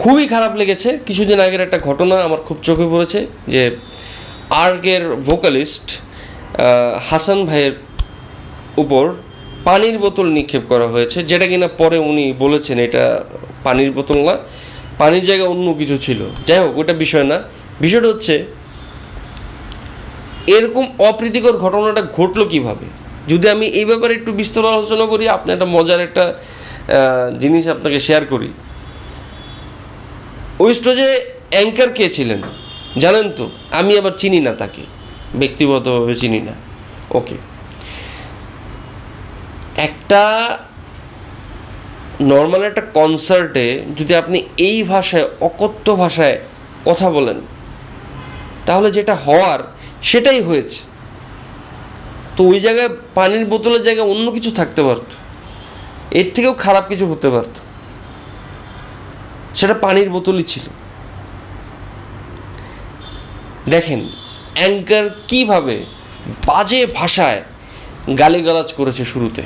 খুবই খারাপ লেগেছে। কিছুদিন আগের একটা ঘটনা আমার খুব চোখে পড়েছে, যে আর্গের ভোকালিস্ট হাসান ভাইয়ের উপর পানির বোতল নিক্ষেপ করা হয়েছে, যেটা কিনা পরে উনি বলেছেন এটা পানির বোতল না, পানির জায়গায় অন্য কিছু ছিল। যাই হোক, ওটা বিষয় না। বিষয়টা হচ্ছে এরকম অপ্রীতিকর ঘটনাটা ঘটলো কিভাবে। যদি আমি এই ব্যাপারে একটু বিস্তর আলোচনা করি, আপনি একটা মজার একটা জিনিস আপনাকে শেয়ার করি। ওই স্টেজে অ্যাঙ্কার কে ছিলেন জানেন তো? আমি আবার চিনি না তাকে, ব্যক্তিগতভাবে চিনি না। ওকে, একটা নর্মাল একটা কনসার্টে যদি আপনি এই ভাষায়, অকথ্য ভাষায় কথা বলেন, তাহলে যেটা হওয়ার সেটাই হয়েছে। তো ওই জায়গায় পানির বোতলের জায়গায় অন্য কিছু থাকতে পারত, এর থেকেও খারাপ কিছু হতে পারত। সেটা পানির বোতলই ছিল। দেখেন অ্যাঙ্কার কিভাবে বাজে ভাষায় গালিগালাজ করেছে শুরুতে।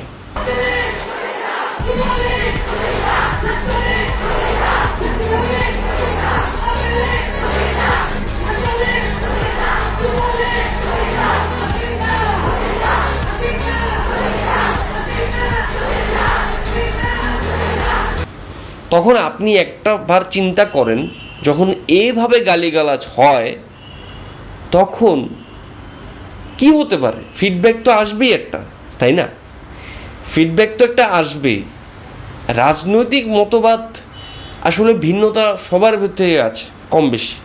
তখন আপনি একটা বার চিন্তা করেন, যখন এইভাবে গালিগালাজ হয় তখন কি হতে পারে? ফিডব্যাক তো আসবেই একটা, তাই না? ফিডব্যাক তো একটা আসবেই। রাজনৈতিক মতবাদ আসলে ভিন্নতা সবার ভিতরে আছে কম বেশি,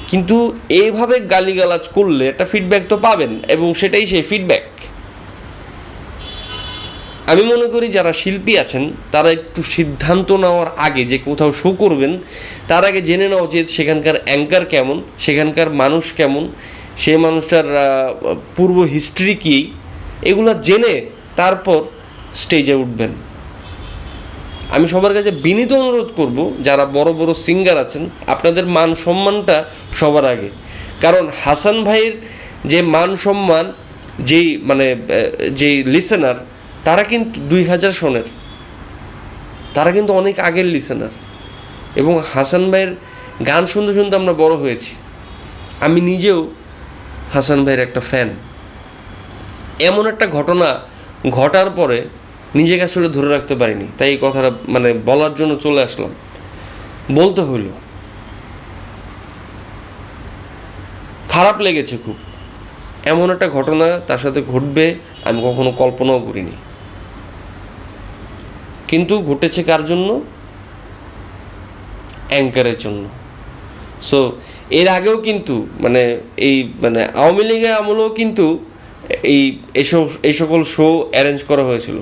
কিন্তু এইভাবে গালিগালাজ করলে একটা ফিডব্যাক তো পাবেন, এবং সেটাই সেই ফিডব্যাক। আমি মনে করি যারা শিল্পী আছেন তারা একটু সিদ্ধান্ত নেওয়ার আগে যে কোথাও শো করবেন, তার আগে জেনে নেওয়া উচিত সেখানকার অ্যাঙ্কার কেমন, সেখানকার মানুষ কেমন, সেই মানুষটার পূর্ব হিস্ট্রি কী, এগুলো জেনে তারপর স্টেজে উঠবেন। আমি সবার কাছে বিনীত অনুরোধ করব, যারা বড় বড় সিঙ্গার আছেন, আপনাদের মান সম্মানটা সবার আগে। কারণ হাসান ভাইয়ের যে মান সম্মান, যেই লিসেনার, তারা কিন্তু 2000 সনের, তারা কিন্তু অনেক আগের লিসেনার। এবং হাসান ভাইয়ের গান শুনতে শুনতে আমরা বড় হয়েছি। আমি নিজেও হাসান ভাইয়ের একটা ফ্যান। এমন একটা ঘটনা ঘটার পরে নিজেকে আসলে ধরে রাখতে পারিনি, তাই এই কথাটা বলার জন্য চলে আসলাম, বলতে হইল। খারাপ লেগেছে খুব। এমন একটা ঘটনা তার সাথে ঘটবে আমি কখনো কল্পনাও করিনি, কিন্তু ঘটেছে কার জন্য? অ্যাঙ্কারের জন্য। সো এর আগেও কিন্তু আওয়ামী লীগের আমলেও কিন্তু এই সকল শো অ্যারেঞ্জ করা হয়েছিল।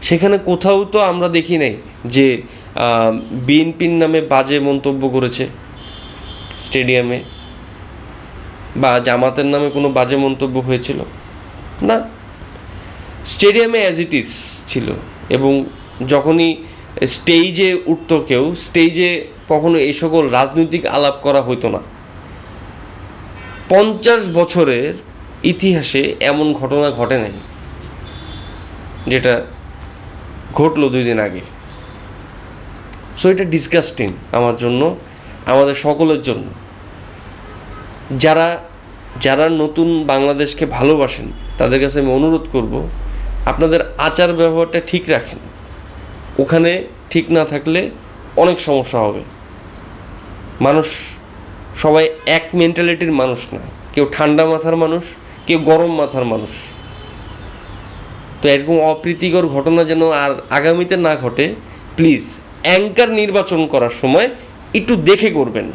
সেখানে কোথাও তো আমরা দেখি নাই যে বিএনপির নামে বাজে মন্তব্য করেছে স্টেডিয়ামে, বা জামাতের নামে কোনো বাজে মন্তব্য হয়েছিল না। স্টেডিয়ামে অ্যাজ ইট ইজ ছিল। এবং যখনই স্টেজে উঠতো কেউ, স্টেজে কখনো এই সকল রাজনৈতিক আলাপ করা হতো না। 50 বছরের ইতিহাসে এমন ঘটনা ঘটে নাই যেটা ঘটলো 2 দিন আগে। সো এটা ডিসগাস্টিং আমার জন্য, আমাদের সকলের জন্য। যারা নতুন বাংলাদেশকে ভালোবাসেন তাদের কাছে আমি অনুরোধ করব, আপনাদের আচার ব্যবহারটা ঠিক রাখেন। ওখানে ঠিক না থাকলে অনেক সমস্যা হবে। মানুষ সবাই এক মেন্টালিটির মানুষ না, কেউ ঠান্ডা মাথার মানুষ, কেউ গরম মাথার মানুষ। তো এরকম অপ্রীতিকর ঘটনা যেন আর আগামীতে না ঘটে, প্লিজ অ্যাঙ্কার নির্বাচন করার সময় একটু দেখে করবেন।